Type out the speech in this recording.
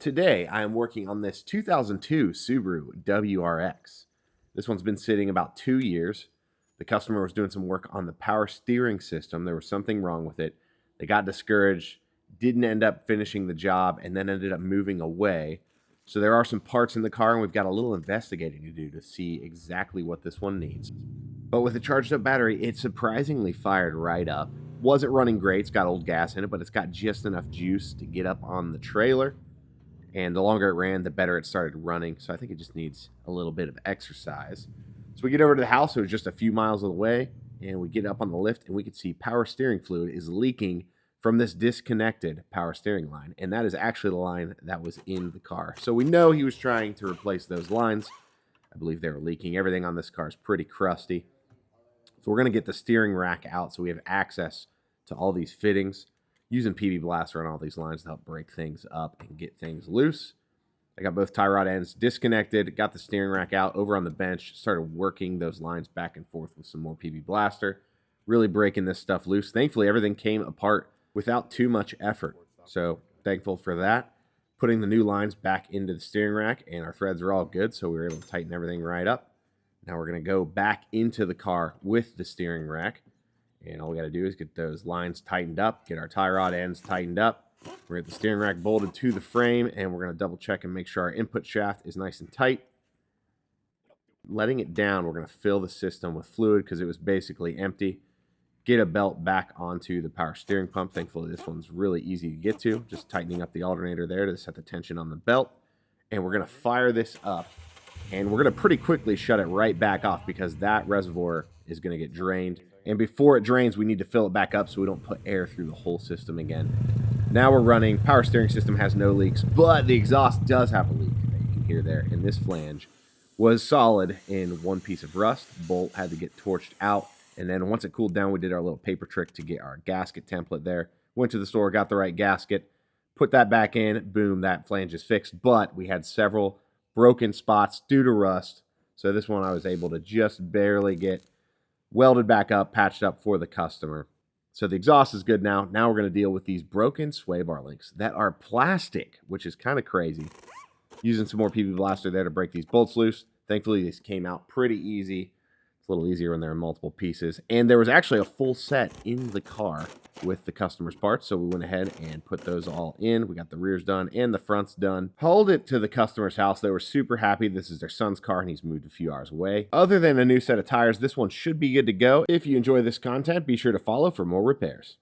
Today, I am working on this 2002 Subaru WRX. This one's been sitting about 2 years. The customer was doing some work on the power steering system. There was something wrong with it. They got discouraged, didn't end up finishing the job, and then ended up moving away. So there are some parts in the car, and we've got a little investigating to do to see exactly what this one needs. But with a charged up battery, it surprisingly fired right up. Wasn't running great, it's got old gas in it, but it's got just enough juice to get up on the trailer. And the longer it ran, the better it started running. So I think it just needs a little bit of exercise. So we get over to the house. It was just a few miles away. And we get up on the lift, and we can see power steering fluid is leaking from this disconnected power steering line. And that is actually the line that was in the car. So we know he was trying to replace those lines. I believe they were leaking. Everything on this car is pretty crusty. So we're going to get the steering rack out so we have access to all these fittings. Using PB Blaster on all these lines to help break things up and get things loose. I got both tie rod ends disconnected, got the steering rack out over on the bench, started working those lines back and forth with some more PB Blaster, really breaking this stuff loose. Thankfully, everything came apart without too much effort, so thankful for that. Putting the new lines back into the steering rack, and our threads are all good, so we were able to tighten everything right up. Now we're going to go back into the car with the steering rack. And all we got to do is get those lines tightened up, get our tie rod ends tightened up. We're going to get the steering rack bolted to the frame, and we're going to double check and make sure our input shaft is nice and tight. Letting it down, we're going to fill the system with fluid because it was basically empty. Get a belt back onto the power steering pump. Thankfully, this one's really easy to get to. Just tightening up the alternator there to set the tension on the belt. And we're going to fire this up, and we're going to pretty quickly shut it right back off because that reservoir is going to get drained. And before it drains, we need to fill it back up so we don't put air through the whole system again. Now we're running. Power steering system has no leaks, but the exhaust does have a leak that you can hear there. And this flange was solid in one piece of rust. Bolt had to get torched out. And then once it cooled down, we did our little paper trick to get our gasket template there. Went to the store, got the right gasket, put that back in. Boom, that flange is fixed. But we had several broken spots due to rust. So this one I was able to just barely get welded back up, patched up for the customer. So the exhaust is good now. Now we're going to deal with these broken sway bar links that are plastic, which is kind of crazy. Using some more PB Blaster there to break these bolts loose. Thankfully, these came out pretty easy. It's a little easier when they're in multiple pieces. And there was actually a full set in the car with the customer's parts, so we went ahead and put those all in. We got the rears done and the fronts done. Hauled it to the customer's house. They were super happy. This is their son's car, and he's moved a few hours away. Other than a new set of tires, this one should be good to go. If you enjoy this content, be sure to follow for more repairs.